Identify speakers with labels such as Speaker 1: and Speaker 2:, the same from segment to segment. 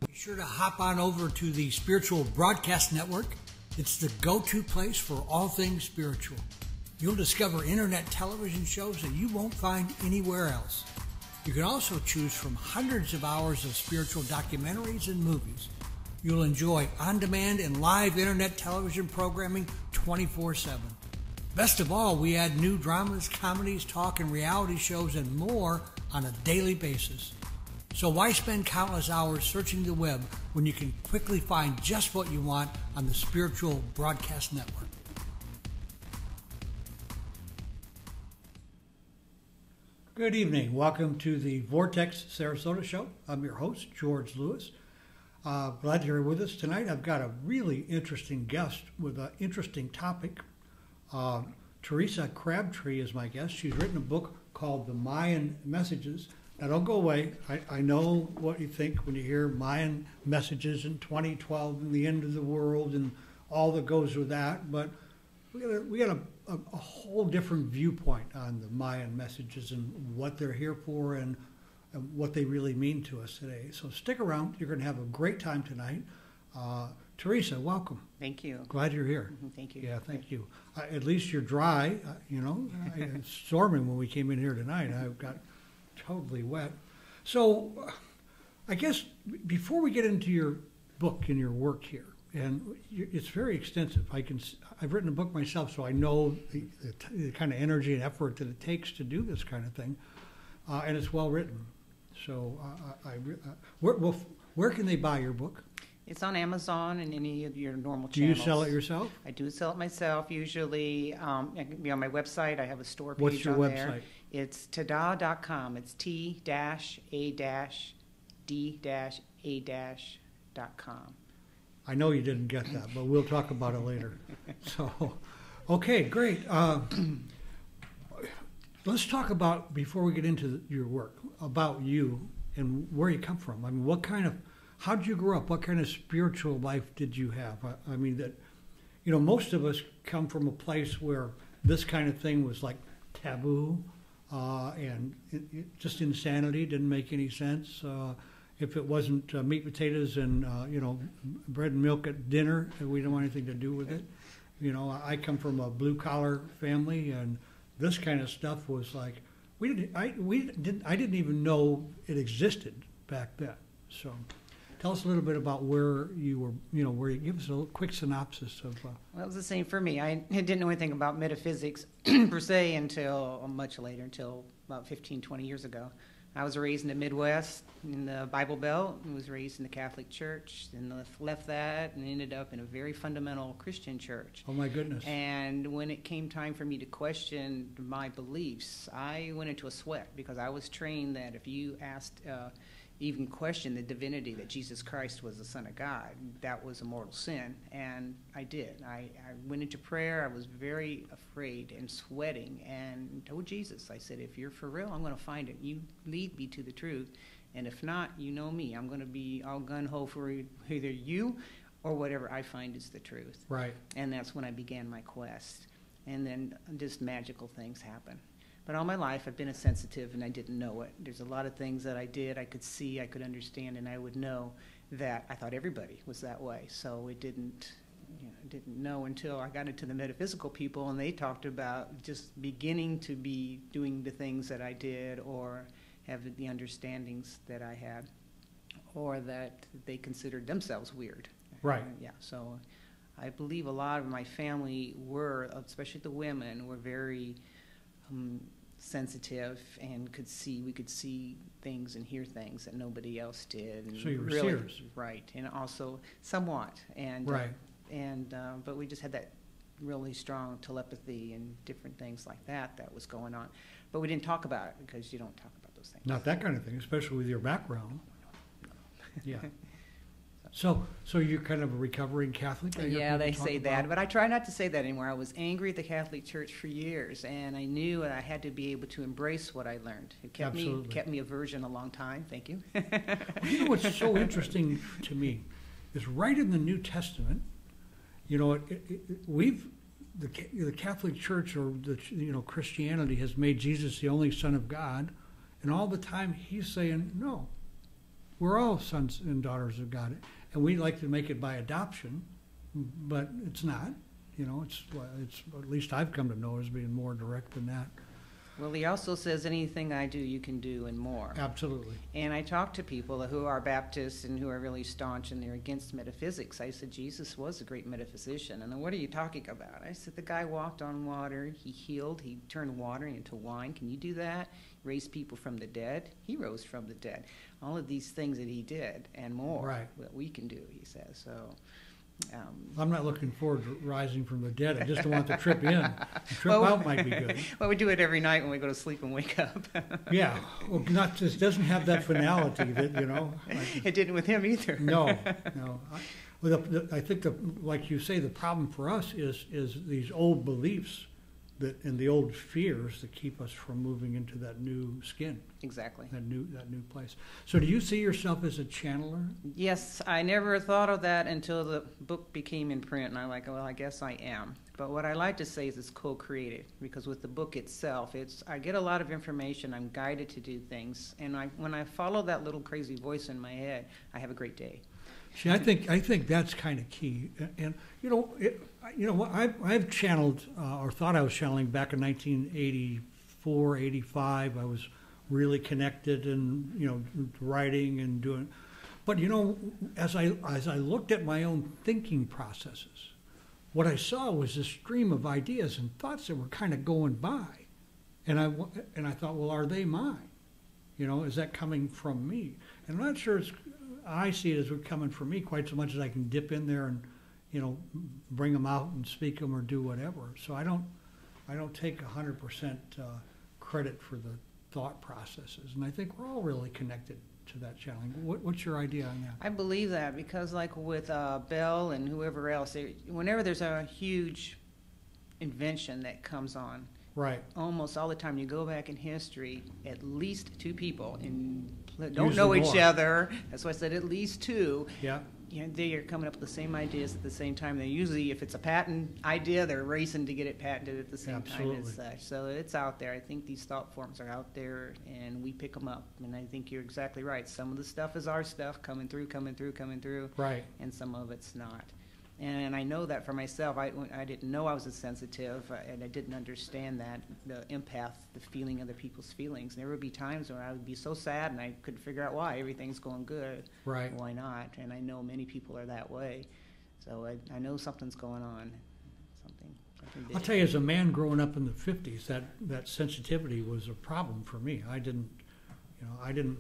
Speaker 1: Be sure to hop on over to the Spiritual Broadcast Network. It's the go-to place for all things spiritual. You'll discover internet television shows that you won't find anywhere else. You can also choose from hundreds of hours of spiritual documentaries and movies. You'll enjoy on-demand and live internet television programming 24/7. Best of all, we add new dramas, comedies, talk, and reality shows and more on a daily basis. So why spend countless hours searching the web when you can quickly find just what you want on the Spiritual Broadcast Network? Good evening. Welcome to the Vortex Sarasota Show. I'm your host, George Lewis. Glad you're with us tonight. I've got a really interesting guest with an interesting topic. Teresa Crabtree is my guest. She's written a book called The Mayan Messages. Now, don't go away. I know what you think when you hear Mayan Messages in 2012 and the end of the world and all that goes with that, but we got a whole different viewpoint on the Mayan Messages and what they're here for and what they really mean to us today. So stick around. You're going to have a great time tonight. Teresa, welcome.
Speaker 2: Thank you.
Speaker 1: Glad you're here.
Speaker 2: Thank you.
Speaker 1: Yeah, thank you. At least you're dry. It's storming when we came in here tonight. I got totally wet. So I guess before we get into your book and your work here, and it's very extensive. I've written a book myself, so I know the kind of energy and effort that it takes to do this kind of thing, and it's well written. So where can they buy your book?
Speaker 2: It's on Amazon and any of your normal channels.
Speaker 1: Do you sell it yourself?
Speaker 2: I do sell it myself. Usually, I can be on my website. I have a store page.
Speaker 1: What's your
Speaker 2: on
Speaker 1: website?
Speaker 2: There. It's tada.com. It's t-a-d-a.com.
Speaker 1: I know you didn't get that, but we'll talk about it later. So, okay, great. Let's talk about, before we get into your work, about you and where you come from. I mean, how did you grow up? What kind of spiritual life did you have? I mean, most of us come from a place where this kind of thing was like taboo, and just insanity, didn't make any sense. If it wasn't meat, potatoes, and bread and milk at dinner, we don't want anything to do with it. I come from a blue collar family, and this kind of stuff was like I didn't even know it existed back then. So, tell us a little bit about where you were. Give us a quick synopsis of.
Speaker 2: Well, it was the same for me. I didn't know anything about metaphysics per se until much later, until about 15, 20 years ago. I was raised in the Midwest, in the Bible Belt, and was raised in the Catholic Church, and left that and ended up in a very fundamental Christian church.
Speaker 1: Oh, my goodness.
Speaker 2: And when it came time for me to question my beliefs, I went into a sweat because I was trained that if you asked, even questioned the divinity that Jesus Christ was the Son of God, that was a mortal sin. And I did. I went into prayer. I was very afraid and sweating and told Jesus, I said, if you're for real, I'm going to find it. You lead me to the truth. And if not, you know me. I'm going to be all gung-ho for either you or whatever I find is the truth.
Speaker 1: Right.
Speaker 2: And that's when I began my quest. And then just magical things happen. But all my life, I've been a sensitive, and I didn't know it. There's a lot of things that I did, I could see, I could understand, and I would know that I thought everybody was that way. So it didn't know until I got into the metaphysical people, and they talked about just beginning to be doing the things that I did, or have the understandings that I had, or that they considered themselves weird.
Speaker 1: Right.
Speaker 2: Yeah. So I believe a lot of my family were, especially the women, were very sensitive and we could see things and hear things that nobody else did. And
Speaker 1: so you were
Speaker 2: really,
Speaker 1: seers.
Speaker 2: Right, and also somewhat. And
Speaker 1: right.
Speaker 2: But we just had that really strong telepathy and different things like that was going on. But we didn't talk about it because you don't talk about those things.
Speaker 1: Not that kind of thing, especially with your background. Yeah. So you're kind of a recovering Catholic?
Speaker 2: Yeah, they say that, but I try not to say that anymore. I was angry at the Catholic Church for years, and I knew that I had to be able to embrace what I learned. It kept me a virgin a long time. Thank you.
Speaker 1: Well, what's so interesting to me is right in the New Testament. The Catholic Church or Christianity has made Jesus the only Son of God, and all the time he's saying no. we're all sons and daughters of God, and we like to make it by adoption, but it's not. You know, it's at least I've come to know as being more direct than that.
Speaker 2: Well, he also says, anything I do, you can do and more.
Speaker 1: Absolutely.
Speaker 2: And I talk to people who are Baptists and who are really staunch and they're against metaphysics. I said, Jesus was a great metaphysician. And then, what are you talking about? I said, the guy walked on water. He healed. He turned water into wine. Can you do that? Raised people from the dead. He rose from the dead. All of these things that he did and more that we can do, he says. So...
Speaker 1: I'm not looking forward to rising from the dead. I just don't want the trip in. The trip out might be good.
Speaker 2: Well, we do it every night when we go to sleep and wake up.
Speaker 1: Yeah. Well, not just doesn't have that finality that, you know.
Speaker 2: It didn't with him either.
Speaker 1: No. Well, I think, like you say, the problem for us is these old beliefs and the old fears that keep us from moving into that new skin.
Speaker 2: Exactly.
Speaker 1: That new place. So do you see yourself as a channeler?
Speaker 2: Yes, I never thought of that until the book became in print, and I'm like, well, I guess I am. But what I like to say is it's co-created, because with the book itself, I get a lot of information, I'm guided to do things, and when I follow that little crazy voice in my head, I have a great day.
Speaker 1: See, I think that's kind of key, and I've channeled or thought I was channeling back in 1984, 85. I was really connected and writing and doing, but as I looked at my own thinking processes, what I saw was this stream of ideas and thoughts that were kind of going by, and I thought, well, are they mine? Is that coming from me? And I'm not sure I see it as coming from me quite so much as I can dip in there and, bring them out and speak them or do whatever. So I don't take 100% credit for the thought processes. And I think we're all really connected to that channeling. What's your idea on that?
Speaker 2: I believe that because, like with Bell and whoever else, whenever there's a huge invention that comes on,
Speaker 1: right,
Speaker 2: almost all the time you go back in history, at least two people don't
Speaker 1: Usually
Speaker 2: know
Speaker 1: more.
Speaker 2: each other. That's why I said at least two.
Speaker 1: Yeah.
Speaker 2: They are coming up with the same ideas at the same time. They usually, if it's a patent idea, they're racing to get it patented at the same time as such. So it's out there. I think these thought forms are out there, and we pick them up. And I think you're exactly right. Some of the stuff is our stuff coming through.
Speaker 1: Right.
Speaker 2: And some of it's not. And I know that for myself. I didn't know I was a sensitive, and I didn't understand that, the empath, the feeling other people's feelings. And there would be times where I would be so sad, and I couldn't figure out why. Everything's going good.
Speaker 1: Right.
Speaker 2: Why not? And I know many people are that way. So I know something's going on. Something big.
Speaker 1: I'll tell you, as a man growing up in the 50s, that sensitivity was a problem for me. I didn't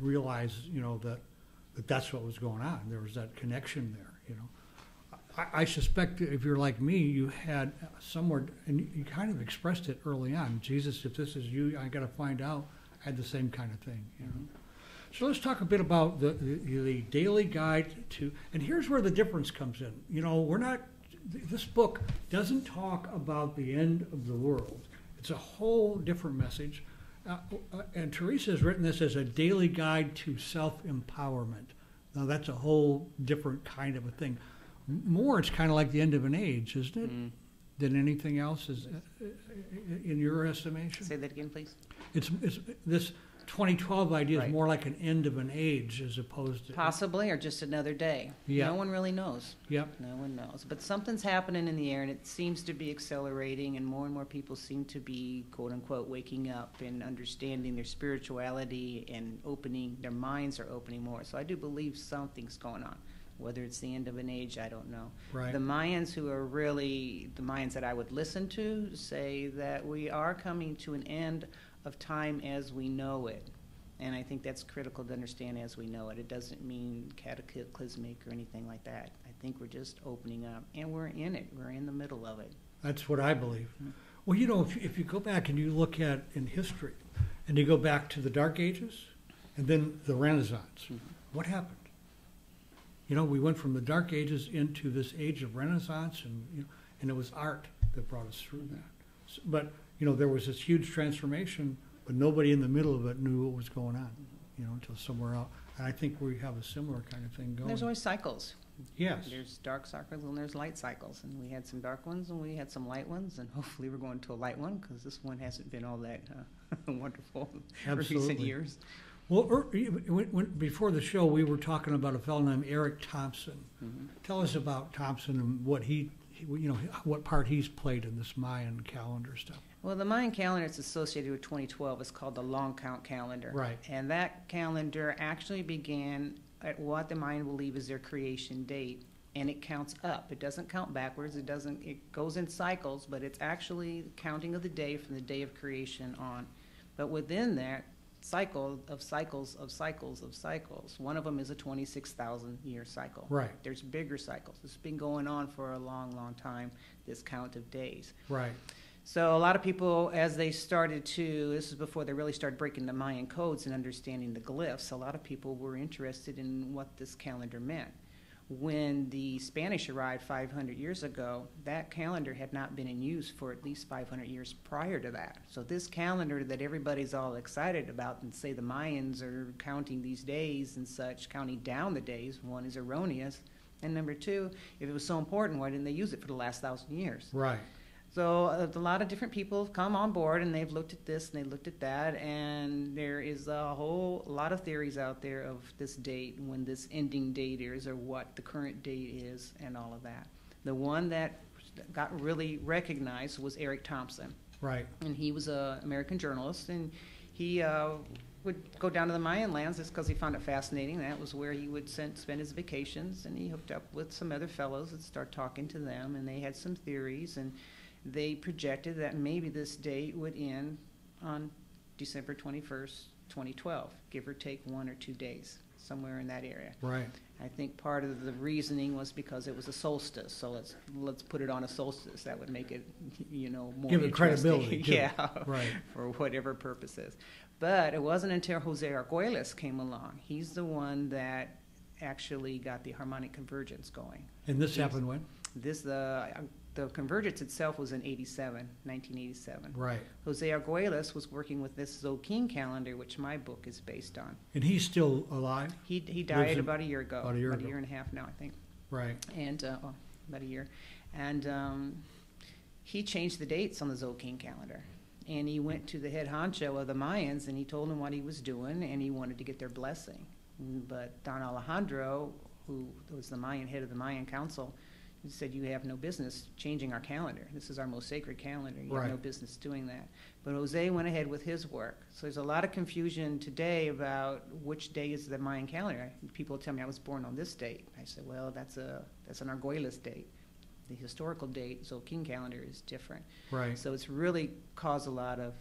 Speaker 1: realize, that that's what was going on. There was that connection there, I suspect if you're like me, you had somewhere, and you kind of expressed it early on. Jesus, if this is you, I got to find out. I had the same kind of thing. So let's talk a bit about the daily guide to, and here's where the difference comes in. This book doesn't talk about the end of the world. It's a whole different message. And Teresa has written this as a daily guide to self-empowerment. Now that's a whole different kind of a thing. More, it's kind of like the end of an age, isn't it? Than anything else, is in your estimation?
Speaker 2: Say that again, please.
Speaker 1: It's this 2012 idea is more like an end of an age as opposed to
Speaker 2: possibly, or just another day.
Speaker 1: Yeah.
Speaker 2: No one really knows.
Speaker 1: Yep.
Speaker 2: No one knows. But something's happening in the air, and it seems to be accelerating, and more people seem to be, quote unquote, waking up and understanding their spirituality and opening. Their minds are opening more. So I do believe something's going on. Whether it's the end of an age, I don't know.
Speaker 1: Right.
Speaker 2: The Mayans, who are really the Mayans that I would listen to, say that we are coming to an end of time as we know it. And I think that's critical to understand, as we know it. It doesn't mean cataclysmic or anything like that. I think we're just opening up, and we're in it. We're in the middle of it.
Speaker 1: That's what I believe. Well, if you go back and you look at in history, and you go back to the Dark Ages, and then the Renaissance, what happened? We went from the Dark Ages into this age of Renaissance, and it was art that brought us through that. But, there was this huge transformation, but nobody in the middle of it knew what was going on, until somewhere else. And I think we have a similar kind of thing going.
Speaker 2: There's always cycles.
Speaker 1: Yes.
Speaker 2: There's dark cycles and there's light cycles. And we had some dark ones and we had some light ones. And hopefully we're going to a light one, because this one hasn't been all that wonderful in recent years.
Speaker 1: Well, before the show, we were talking about a fellow named Eric Thompson.
Speaker 2: Mm-hmm.
Speaker 1: Tell us about Thompson and what what part he's played in this Mayan calendar stuff.
Speaker 2: Well, the Mayan calendar is associated with 2012. It's called the long count calendar.
Speaker 1: Right.
Speaker 2: And that calendar actually began at what the Mayan believe is their creation date, and it counts up. It doesn't count backwards. It goes in cycles, but it's actually counting of the day from the day of creation on. But within that cycle of cycles of cycles of cycles, one of them is a 26,000-year cycle.
Speaker 1: Right.
Speaker 2: There's bigger cycles. It's been going on for a long, long time, this count of days.
Speaker 1: Right.
Speaker 2: So a lot of people, as they started to, this is before they really started breaking the Mayan codes and understanding the glyphs, a lot of people were interested in what this calendar meant. When the Spanish arrived 500 years ago, that calendar had not been in use for at least 500 years prior to that. So this calendar that everybody's all excited about, and say the Mayans are counting these days and such, counting down the days, one is erroneous. And number two, if it was so important, why didn't they use it for the last 1,000 years?
Speaker 1: Right.
Speaker 2: So a lot of different people have come on board, and they've looked at this and they looked at that, and there is a whole lot of theories out there of this date, when this ending date is, or what the current date is, and all of that. The one that got really recognized was Eric Thompson.
Speaker 1: Right.
Speaker 2: And he was an American journalist, and he would go down to the Mayan lands just because he found it fascinating. That was where he would spend his vacations, and he hooked up with some other fellows and started talking to them, and they had some theories, and they projected that maybe this date would end on December 21st, 2012, give or take 1 or 2 days, somewhere in that area.
Speaker 1: Right.
Speaker 2: I think part of the reasoning was because it was a solstice, so let's put it on a solstice. That would make it, more
Speaker 1: give it
Speaker 2: interesting.
Speaker 1: credibility.
Speaker 2: Yeah,
Speaker 1: right.
Speaker 2: For whatever purposes. But it wasn't until Jose Arguelles came along. He's the one that actually got the harmonic convergence going.
Speaker 1: And this happened when?
Speaker 2: The convergence itself was in 1987.
Speaker 1: Right.
Speaker 2: Jose Arguelles was working with this Tzolkin calendar, which my book is based on.
Speaker 1: And he's still alive?
Speaker 2: He died about a year ago.
Speaker 1: About a year
Speaker 2: and a half now, I think.
Speaker 1: Right.
Speaker 2: And about a year. And he changed the dates on the Tzolkin calendar. And he went to the head honcho of the Mayans, and he told them what he was doing, and he wanted to get their blessing. But Don Alejandro, who was the Mayan head of the Mayan Council, he said, you have no business changing our calendar. This is our most sacred calendar. You have no business doing that. But Jose went ahead with his work. So there's a lot of confusion today about which day is the Mayan calendar. People tell me I was born on this date. I said, well, that's an Arguelles date. The historical date, Tzolkin calendar, is different.
Speaker 1: Right.
Speaker 2: So it's really caused a lot of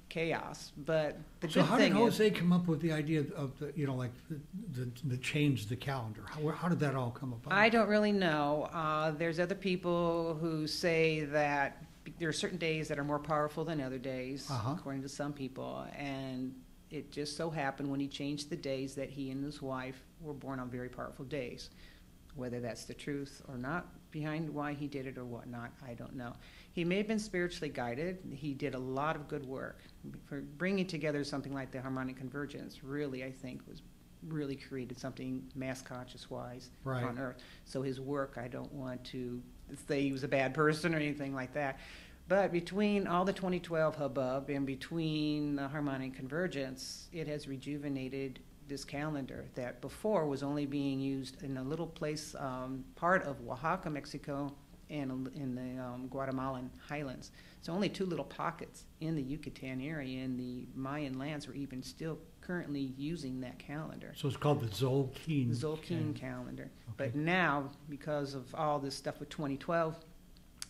Speaker 2: chaos. But the
Speaker 1: so
Speaker 2: good
Speaker 1: how
Speaker 2: thing
Speaker 1: did Jose come up with the idea of the change the calendar? How did that all come about?
Speaker 2: I don't really know. There's other people who say that there are certain days that are more powerful than other days, according to some people. And it just so happened when he changed the days that he and his wife were born on very powerful days. Whether that's the truth or not behind why he did it or whatnot, I don't know. He may have been spiritually guided. He did a lot of good work. For bringing together something like the harmonic convergence, really, I think, really created something mass conscious-wise on Earth. So his work, I don't want to say he was a bad person or anything like that. But between all the 2012 hubbub and between the harmonic convergence, it has rejuvenated this calendar that before was only being used in a little place, part of Oaxaca, Mexico, and in the Guatemalan highlands. So only 2 little pockets in the Yucatan area, and the Mayan lands were even still currently using that calendar.
Speaker 1: So it's called the Tzolkin.
Speaker 2: Tzolkin calendar. Okay. But now, because of all this stuff with 2012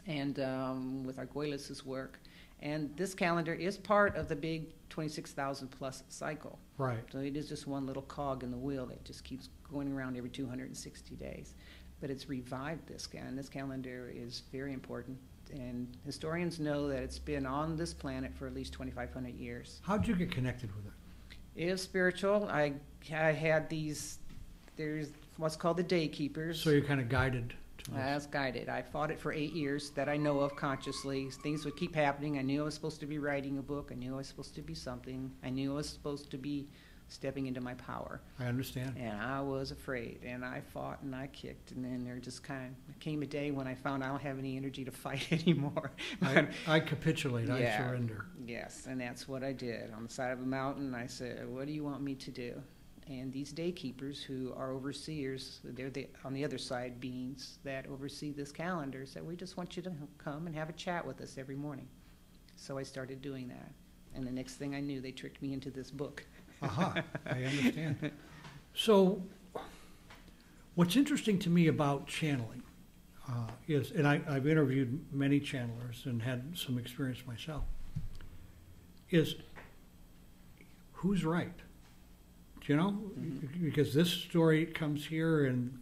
Speaker 2: and with Arguelles' work, and this calendar is part of the big 26,000 plus cycle.
Speaker 1: Right.
Speaker 2: So it is just one little cog in the wheel that just keeps going around every 260 days. But it's revived this calendar, and this calendar is very important. And historians know that it's been on this planet for at least 2,500 years.
Speaker 1: How did you get connected with it?
Speaker 2: It is spiritual. I had there's what's called the daykeepers.
Speaker 1: So you're kind of guided.
Speaker 2: I was guided. I fought it for 8 years that I know of consciously. Things would keep happening. I knew I was supposed to be writing a book. I knew I was supposed to be something. I knew I was supposed to be stepping into my power.
Speaker 1: I understand.
Speaker 2: And I was afraid, and I fought and I kicked, and then there just came a day when I found I don't have any energy to fight anymore.
Speaker 1: I capitulate. I surrender.
Speaker 2: Yes, and that's what I did. On the side of a mountain, I said, what do you want me to do? And these daykeepers, who are overseers, they're on the other side beings that oversee this calendar, said, we just want you to come and have a chat with us every morning. So I started doing that. And the next thing I knew, they tricked me into this book.
Speaker 1: Aha, I understand. So what's interesting to me about channeling is, and I've interviewed many channelers and had some experience myself, is who's right? You know, because this story comes here and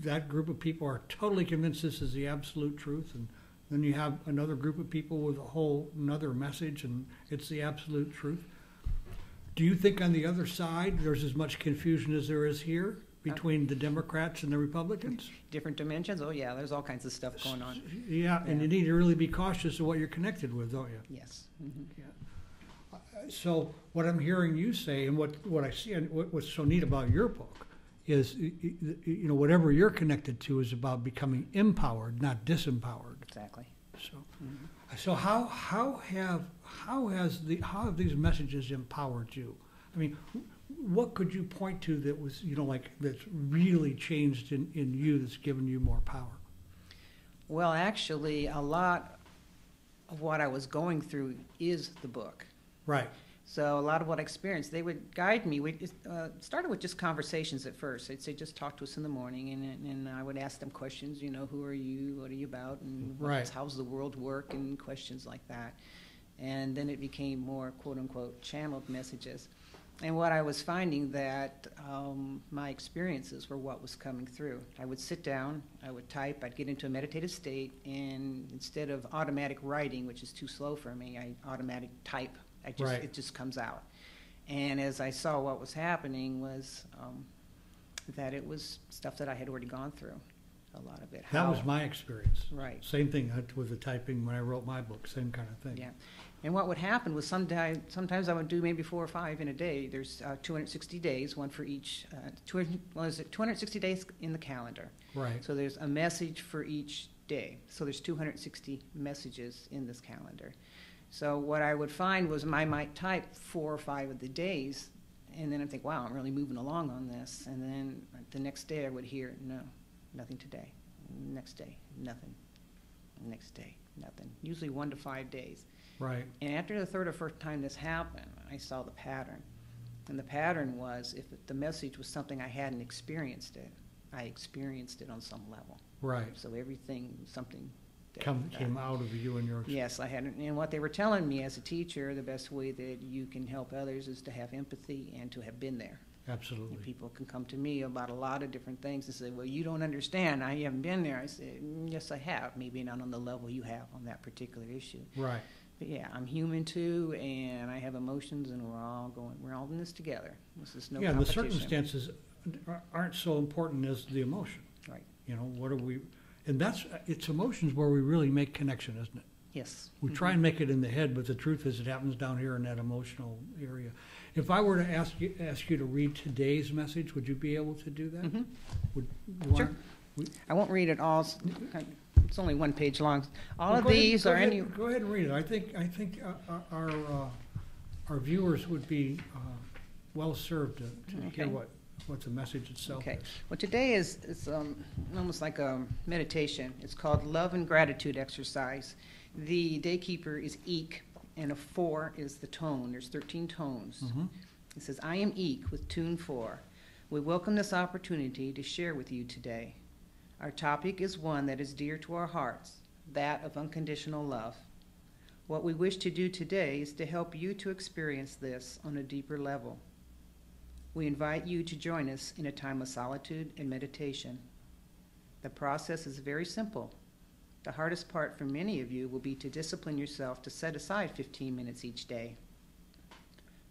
Speaker 1: that group of people are totally convinced this is the absolute truth, and then you have another group of people with a whole another message and it's the absolute truth. Do you think on the other side there's as much confusion as there is here between the Democrats and the Republicans?
Speaker 2: Different dimensions? Oh, yeah, there's all kinds of stuff going on.
Speaker 1: Yeah, and you need to really be cautious of what you're connected with, don't you?
Speaker 2: Yes.
Speaker 1: Yeah. So what I'm hearing you say, and what I see, and what's so neat about your book, is whatever you're connected to is about becoming empowered, not disempowered.
Speaker 2: Exactly.
Speaker 1: So how have these messages empowered you? I mean, what could you point to that was that's really changed in you, that's given you more power?
Speaker 2: Well, actually, a lot of what I was going through is the book.
Speaker 1: Right.
Speaker 2: So a lot of what I experienced, they would guide me. We started with just conversations at first. They'd say, just talk to us in the morning, and I would ask them questions, who are you, what are you about, and how's the world work, and questions like that. And then it became more, quote-unquote, channeled messages. And what I was finding that my experiences were what was coming through. I would sit down, I would type, I'd get into a meditative state, and instead of automatic writing, which is too slow for me, I automatic type. It just comes out. And as I saw what was happening was that it was stuff that I had already gone through, a lot of it.
Speaker 1: That was my experience.
Speaker 2: Right.
Speaker 1: Same thing with the typing when I wrote my book, same kind of thing.
Speaker 2: Yeah. And what would happen was sometimes I would do maybe 4 or 5 in a day. There's 260 days, one for each, 260 days in the calendar.
Speaker 1: Right.
Speaker 2: So there's a message for each day. So there's 260 messages in this calendar. So what I would find was I might type 4 or 5 of the days, and then I'd think, wow, I'm really moving along on this. And then the next day I would hear, no, nothing today. Next day, nothing. Next day, nothing. Usually 1 to 5 days.
Speaker 1: Right.
Speaker 2: And after the 3rd or 4th time this happened, I saw the pattern. And the pattern was, if the message was something I hadn't experienced it, I experienced it on some level.
Speaker 1: Right.
Speaker 2: So everything, something
Speaker 1: came out of you and your experience.
Speaker 2: Yes, I hadn't. And what they were telling me as a teacher, the best way that you can help others is to have empathy and to have been there.
Speaker 1: Absolutely.
Speaker 2: And people can come to me about a lot of different things and say, well, you don't understand. I haven't been there. I say, yes, I have. Maybe not on the level you have on that particular issue.
Speaker 1: Right.
Speaker 2: But yeah, I'm human too, and I have emotions, and we're all in this together. This is no competition.
Speaker 1: The circumstances aren't so important as the emotion.
Speaker 2: Right.
Speaker 1: What are we, and it's emotions where we really make connection, isn't it?
Speaker 2: Yes.
Speaker 1: We try and make it in the head, but the truth is it happens down here in that emotional area. If I were to ask you to read today's message, would you be able to do that?
Speaker 2: Mm-hmm. Sure. I won't read it all. It's only 1 page long. All of these are any.
Speaker 1: Go ahead and read it. I think our viewers would be well served to hear what the message itself is.
Speaker 2: Well, today is almost like a meditation. It's called Love and Gratitude Exercise. The daykeeper is Eek, and a 4 is the tone. There's 13 tones.
Speaker 1: Mm-hmm.
Speaker 2: It says, I am Eek with tune 4. We welcome this opportunity to share with you today. Our topic is one that is dear to our hearts, that of unconditional love. What we wish to do today is to help you to experience this on a deeper level. We invite you to join us in a time of solitude and meditation. The process is very simple. The hardest part for many of you will be to discipline yourself to set aside 15 minutes each day.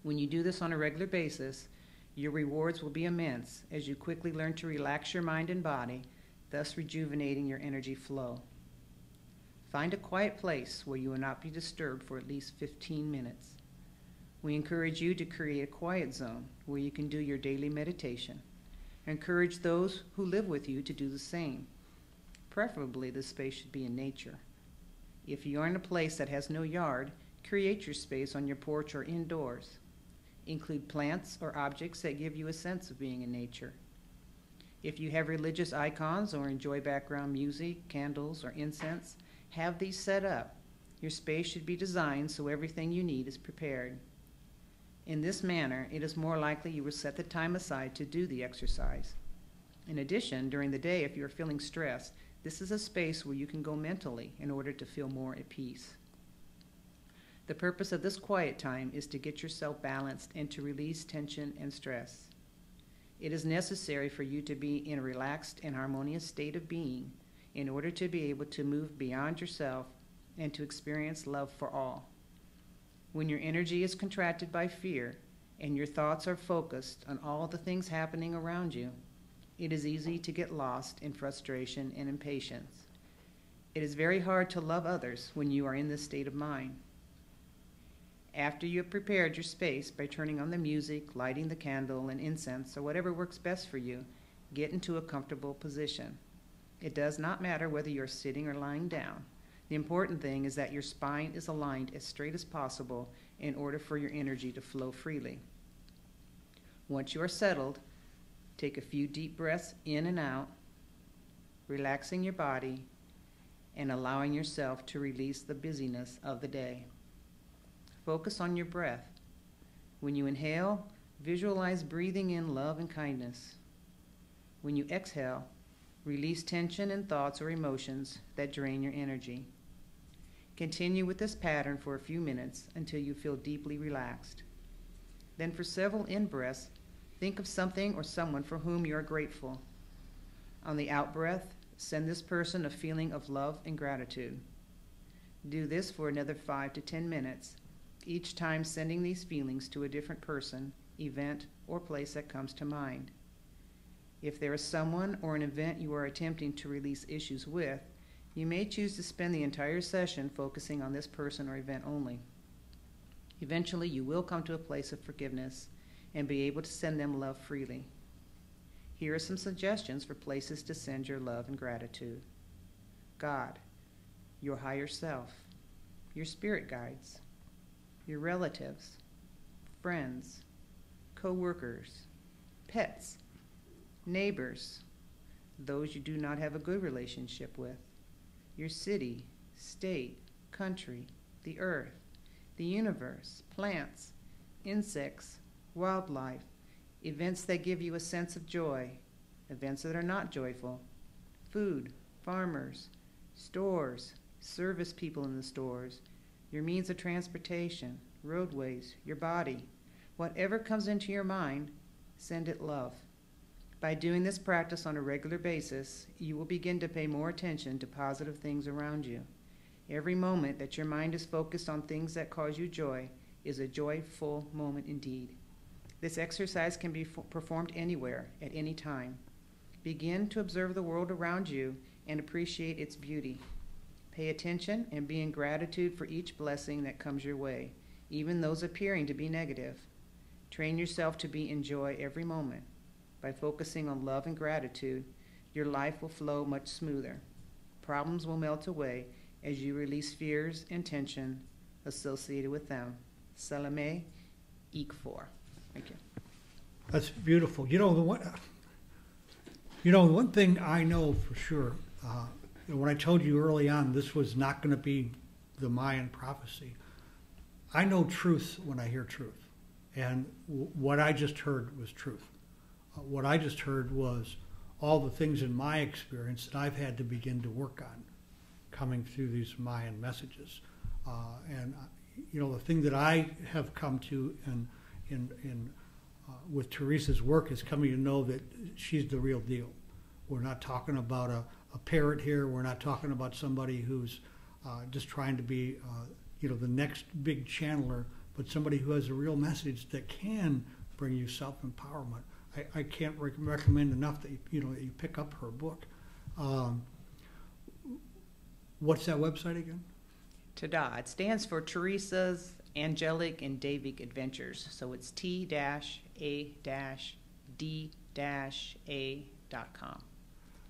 Speaker 2: When you do this on a regular basis, your rewards will be immense as you quickly learn to relax your mind and body, thus rejuvenating your energy flow. Find a quiet place where you will not be disturbed for at least 15 minutes. We encourage you to create a quiet zone where you can do your daily meditation. Encourage those who live with you to do the same. Preferably, this space should be in nature. If you are in a place that has no yard, create your space on your porch or indoors. Include plants or objects that give you a sense of being in nature. If you have religious icons or enjoy background music, candles, or incense, have these set up. Your space should be designed so everything you need is prepared. In this manner, it is more likely you will set the time aside to do the exercise. In addition, during the day, if you are feeling stressed, this is a space where you can go mentally in order to feel more at peace. The purpose of this quiet time is to get yourself balanced and to release tension and stress. It is necessary for you to be in a relaxed and harmonious state of being in order to be able to move beyond yourself and to experience love for all. When your energy is contracted by fear and your thoughts are focused on all the things happening around you, it is easy to get lost in frustration and impatience. It is very hard to love others when you are in this state of mind. After you have prepared your space by turning on the music, lighting the candle and incense, or whatever works best for you, get into a comfortable position. It does not matter whether you're sitting or lying down. The important thing is that your spine is aligned as straight as possible in order for your energy to flow freely. Once you are settled, take a few deep breaths in and out, relaxing your body and allowing yourself to release the busyness of the day. Focus on your breath. When you inhale, visualize breathing in love and kindness. When you exhale, release tension and thoughts or emotions that drain your energy. Continue with this pattern for a few minutes until you feel deeply relaxed. Then for several in-breaths, think of something or someone for whom you are grateful. On the out-breath, send this person a feeling of love and gratitude. Do this for another 5 to 10 minutes, each time sending these feelings to a different person, event, or place that comes to mind. If there is someone or an event you are attempting to release issues with, you may choose to spend the entire session focusing on this person or event only. Eventually, you will come to a place of forgiveness and be able to send them love freely. Here are some suggestions for places to send your love and gratitude. God, your higher self, your spirit guides, your relatives, friends, co-workers, pets, neighbors, those you do not have a good relationship with, your city, state, country, the earth, the universe, plants, insects, wildlife, events that give you a sense of joy, events that are not joyful, food, farmers, stores, service people in the stores, your means of transportation, roadways, your body. Whatever comes into your mind, send it love. By doing this practice on a regular basis, you will begin to pay more attention to positive things around you. Every moment that your mind is focused on things that cause you joy is a joyful moment indeed. This exercise can be performed anywhere, at any time. Begin to observe the world around you and appreciate its beauty. Pay attention and be in gratitude for each blessing that comes your way, even those appearing to be negative. Train yourself to be in joy every moment. By focusing on love and gratitude, your life will flow much smoother. Problems will melt away as you release fears and tension associated with them. Salome, Ik4. Thank you.
Speaker 1: That's beautiful. The one thing I know for sure, when I told you early on this was not going to be the Mayan prophecy, I know truth when I hear truth. And what I just heard was truth. What I just heard was all the things in my experience that I've had to begin to work on coming through these Mayan messages. The thing that I have come to with Teresa's work is coming to know that she's the real deal. We're not talking about a parrot here. We're not talking about somebody who's just trying to be the next big channeler, but somebody who has a real message that can bring you self-empowerment. I can't recommend enough that you pick up her book. What's that website again?
Speaker 2: Tada. It stands for Teresa's Angelic and Davic Adventures. So it's T-A-D-A.com.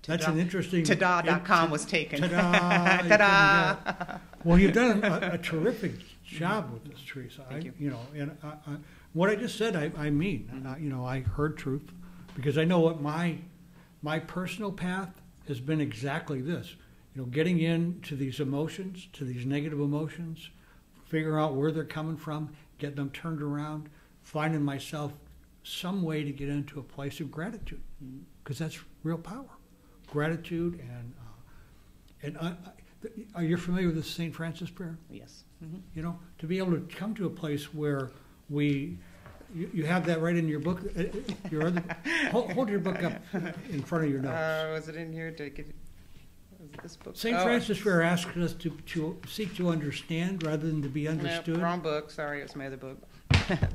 Speaker 1: That's an interesting...
Speaker 2: Tada.com was taken.
Speaker 1: Ta-da!
Speaker 2: Ta-da!
Speaker 1: Well, you've done a terrific job with this, Teresa.
Speaker 2: Thank you.
Speaker 1: You know, and what I just said, I mean. You know, I heard truth because I know what my personal path has been exactly this. You know, getting into these emotions, to these negative emotions, figuring out where they're coming from, getting them turned around, finding myself some way to get into a place of gratitude, because that's real power. Gratitude and are you familiar with the St. Francis prayer?
Speaker 2: Yes.
Speaker 1: You know, to be able to come to a place where you have that right in your book. Your other, hold your book up in front of your notes.
Speaker 2: Was it in here? Was it this book?
Speaker 1: St. Francis prayer asks us to seek to understand rather than to be understood.
Speaker 2: No, wrong book. Sorry, it was my other book.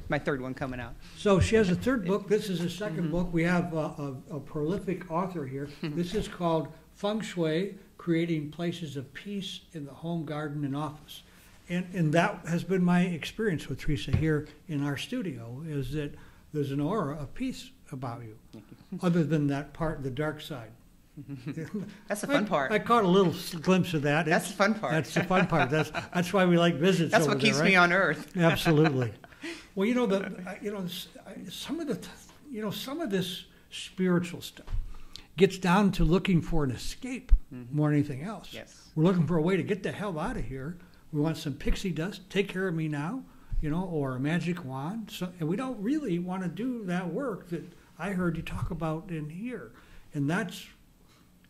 Speaker 2: My third one coming out.
Speaker 1: So she has a third book. This is a second book. We have a prolific author here. This is called Feng Shui, Creating Places of Peace in the Home, Garden, and Office. And that has been my experience with Teresa here in our studio, is that there's an aura of peace about you, other than that part, the dark side.
Speaker 2: That's the fun part.
Speaker 1: I caught a little glimpse of that.
Speaker 2: That's the fun part.
Speaker 1: That's the fun part. That's why we like visits.
Speaker 2: That's
Speaker 1: over
Speaker 2: what keeps
Speaker 1: there, right?
Speaker 2: me on Earth.
Speaker 1: Absolutely. Well, some of this spiritual stuff gets down to looking for an escape more than anything else.
Speaker 2: Yes.
Speaker 1: We're looking for a way to get the hell out of here. We want some pixie dust. Take care of me now, you know, or a magic wand. And we don't really want to do that work that I heard you talk about in here. And that's,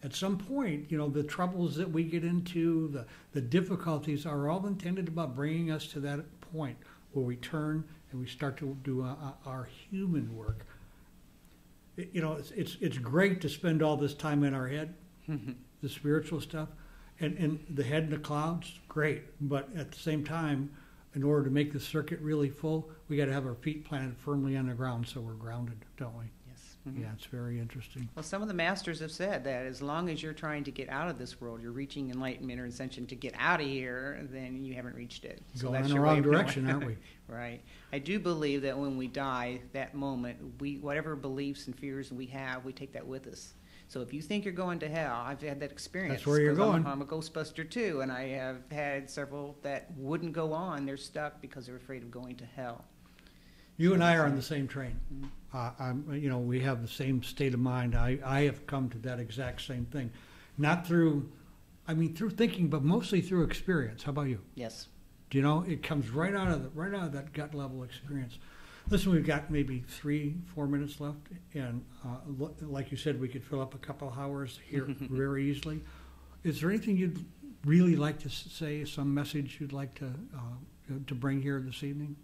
Speaker 1: at some point, you know, the troubles that we get into, the difficulties are all intended about bringing us to that point where we turn and we start to do our human work. You know, it's great to spend all this time in our head, the spiritual stuff, and the head in the clouds, great. But at the same time, in order to make the circuit really full, we got to have our feet planted firmly on the ground so we're grounded, don't we?
Speaker 2: Yes.
Speaker 1: Yeah, it's very interesting.
Speaker 2: Well, some of the masters have said that as long as you're trying to get out of this world, you're reaching enlightenment or ascension to get out of here, then you haven't reached it. So
Speaker 1: Going
Speaker 2: that's
Speaker 1: in the
Speaker 2: your
Speaker 1: wrong
Speaker 2: way of doing
Speaker 1: direction,
Speaker 2: it.
Speaker 1: aren't we?
Speaker 2: Right. I do believe that when we die, that moment, whatever beliefs and fears we have, we take that with us. So if you think you're going to hell, I've had that experience.
Speaker 1: That's where you're going.
Speaker 2: I'm a Ghostbuster too, and I have had several that wouldn't go on. They're stuck because they're afraid of going to hell.
Speaker 1: You and I are on the same train. You know, we have the same state of mind. I have come to that exact same thing, not through thinking, but mostly through experience. How about you?
Speaker 2: Yes.
Speaker 1: Do you know, it comes right out of that gut level experience. Listen, we've got maybe 3-4 minutes left, and like you said, we could fill up a couple hours here very easily. Is there anything you'd really like to say? Some message you'd like to bring here this evening?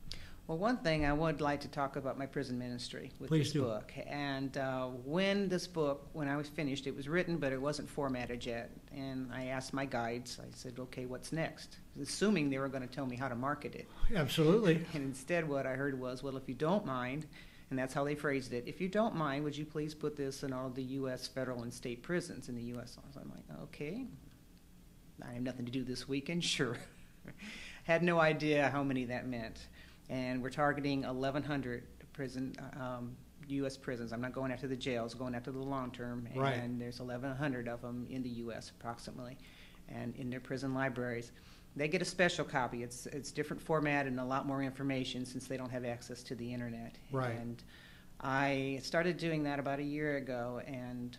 Speaker 2: Well, one thing I would like to talk about my prison ministry with
Speaker 1: Please
Speaker 2: this
Speaker 1: do.
Speaker 2: book. And when I was finished, it was written, but it wasn't formatted yet. And I asked my guides, I said, okay, what's next? Assuming they were going to tell me how to market it.
Speaker 1: Absolutely.
Speaker 2: And instead what I heard was, well, if you don't mind, and that's how they phrased it, if you don't mind, would you please put this in all of the U.S. federal and state prisons in the U.S.? So I'm like, okay, I have nothing to do this weekend, sure. Had no idea how many that meant. And we're targeting 1,100 U.S. prisons. I'm not going after the jails, going after the long term.
Speaker 1: Right.
Speaker 2: And there's 1,100 of them in the U.S. approximately, and in their prison libraries. They get a special copy. It's different format and a lot more information since they don't have access to the internet.
Speaker 1: Right.
Speaker 2: And I started doing that about a year ago, and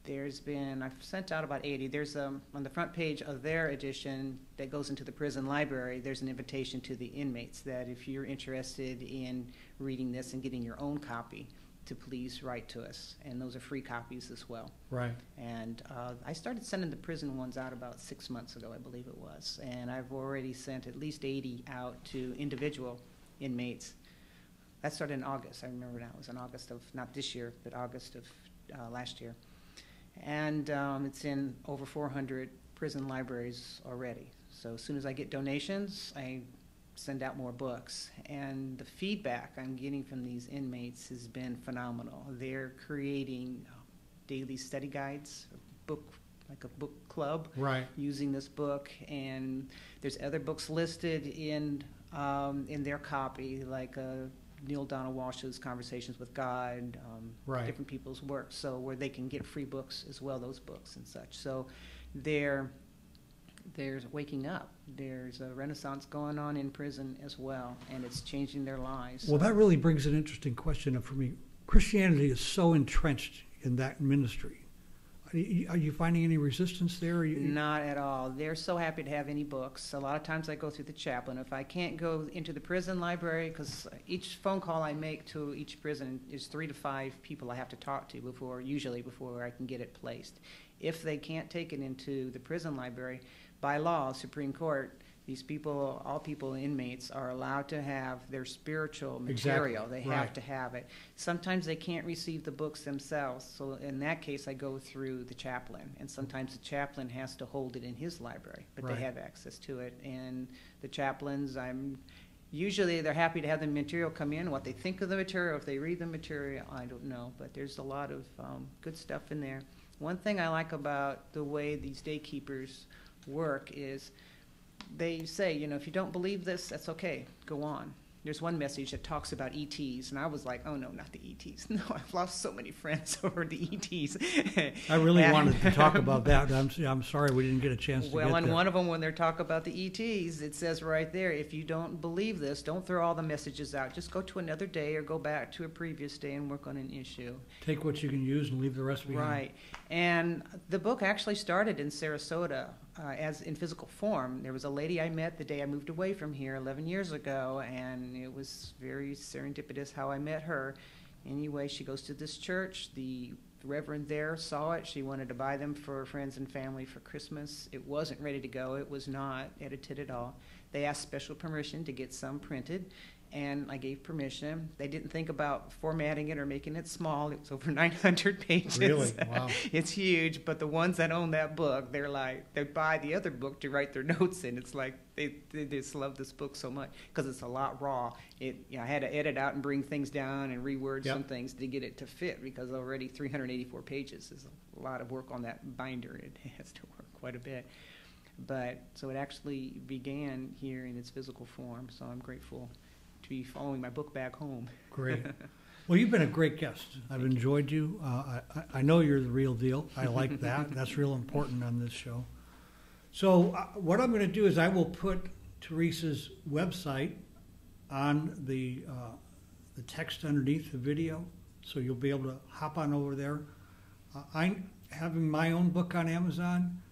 Speaker 2: I've sent out about 80. There's on the front page of their edition that goes into the prison library, there's an invitation to the inmates that if you're interested in reading this and getting your own copy, to please write to us. And those are free copies as well.
Speaker 1: Right.
Speaker 2: And I started sending the prison ones out about 6 months ago, I believe it was. And I've already sent at least 80 out to individual inmates. That started in August. I remember now. It was in August of, not this year, but August of last year. And it's in over 400 prison libraries already. So as soon as I get donations, I send out more books. And the feedback I'm getting from these inmates has been phenomenal. They're creating daily study guides, book like a book club,
Speaker 1: right,
Speaker 2: using this book. And there's other books listed in their copy, like Neil Donald Walsh's Conversations with God,
Speaker 1: right.
Speaker 2: different people's work, so where they can get free books as well, those books and such. So there's waking up. There's a renaissance going on in prison as well, and it's changing their lives.
Speaker 1: Well, that really brings an interesting question up for me. Christianity is so entrenched in that ministry. Are you finding any resistance there?
Speaker 2: Not at all. They're so happy to have any books. A lot of times I go through the chaplain. If I can't go into the prison library, because each phone call I make to each prison is 3 to 5 people I have to talk to before I can get it placed. If they can't take it into the prison library, by law, Supreme Court, these people, all people, inmates, are allowed to have their spiritual material.
Speaker 1: Exactly.
Speaker 2: They have to have it. Sometimes they can't receive the books themselves, so in that case I go through the chaplain, and sometimes the chaplain has to hold it in his library, but
Speaker 1: right.
Speaker 2: they have access to it. And the chaplains, usually they're happy to have the material come in. What they think of the material, if they read the material, I don't know, but there's a lot of good stuff in there. One thing I like about the way these daykeepers work is they say, if you don't believe this, that's okay, go on. There's one message that talks about ETs, and I was like, oh no, not the ETs. No, I've lost so many friends over the ETs.
Speaker 1: I really wanted to talk about that. I'm sorry we didn't get a chance to get there.
Speaker 2: Well, on one of them, when they're talking about the ETs, it says right there, if you don't believe this, don't throw all the messages out. Just go to another day or go back to a previous day and work on an issue.
Speaker 1: Take what you can use and leave the rest behind.
Speaker 2: Right. And the book actually started in Sarasota as in physical form. There was a lady I met the day I moved away from here 11 years ago, and it was very serendipitous how I met her. Anyway, she goes to this church. The reverend there saw it. She wanted to buy them for friends and family for Christmas. It wasn't ready to go. It was not edited at all. They asked special permission to get some printed, and I gave permission. They didn't think about formatting it or making it small. It was over 900 pages.
Speaker 1: Really? Wow.
Speaker 2: It's huge, but the ones that own that book, they're like, they buy the other book to write their notes in. It's like they just love this book so much because it's a lot raw. I had to edit out and bring things down and reword some things to get it to fit, because already 384 pages is a lot of work on that binder. It has to work quite a bit. But so it actually began here in its physical form, so I'm grateful to be following my book back home.
Speaker 1: Great. Well, you've been a great guest. I've enjoyed you. I know you're the real deal. I like that. That's real important on this show. So what I'm going to do is I will put Teresa's website on the text underneath the video, so you'll be able to hop on over there. I'm having my own book on Amazon.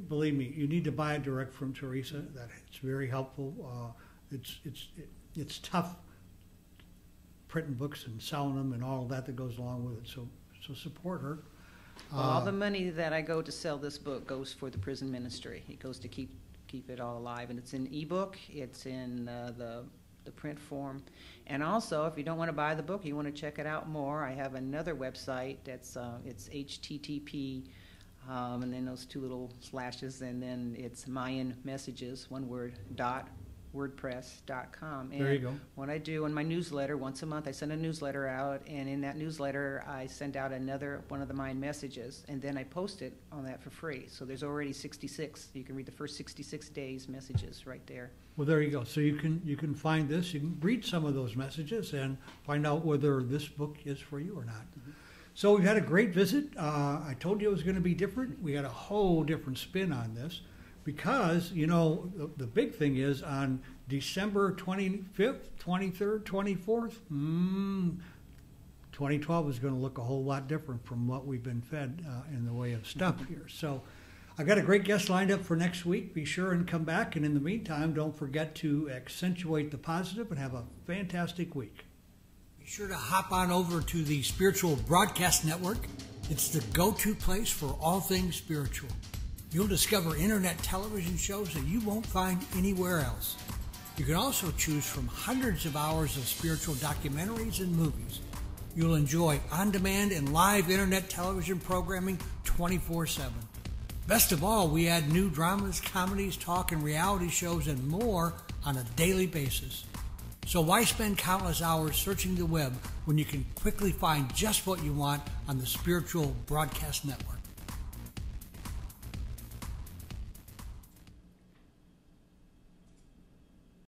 Speaker 1: Believe me, you need to buy it direct from Teresa. It's very helpful. It's tough printing books and selling them and all that goes along with it. So support her.
Speaker 2: Well, all the money that I go to sell this book goes for the prison ministry. It goes to keep it all alive, and it's in ebook. It's in the print form, and also if you don't want to buy the book, you want to check it out more, I have another website that's it's HTTP. And then those 2 little slashes, and then it's Mayan Messages, one word, .wordpress.com. And
Speaker 1: there you go.
Speaker 2: what I do in my newsletter, once a month I send a newsletter out, and in that newsletter I send out another one of the Mayan Messages, and then I post it on that for free. So there's already 66. You can read the first 66 days messages right there.
Speaker 1: Well, there you go. So you can find this. You can read some of those messages and find out whether this book is for you or not. Mm-hmm. So we've had a great visit. I told you it was going to be different. We had a whole different spin on this because, the big thing is on December 25th, 23rd, 24th, 2012 is going to look a whole lot different from what we've been fed in the way of stuff here. So I've got a great guest lined up for next week. Be sure and come back. And in the meantime, don't forget to accentuate the positive and have a fantastic week. Be sure to hop on over to the Spiritual Broadcast Network. It's the go-to place for all things spiritual. You'll discover internet television shows that you won't find anywhere else. You can also choose from hundreds of hours of spiritual documentaries and movies. You'll enjoy on-demand and live internet television programming 24/7. Best of all, we add new dramas, comedies, talk, and reality shows and more on a daily basis. So why spend countless hours searching the web when you can quickly find just what you want on the Spiritual Broadcast Network?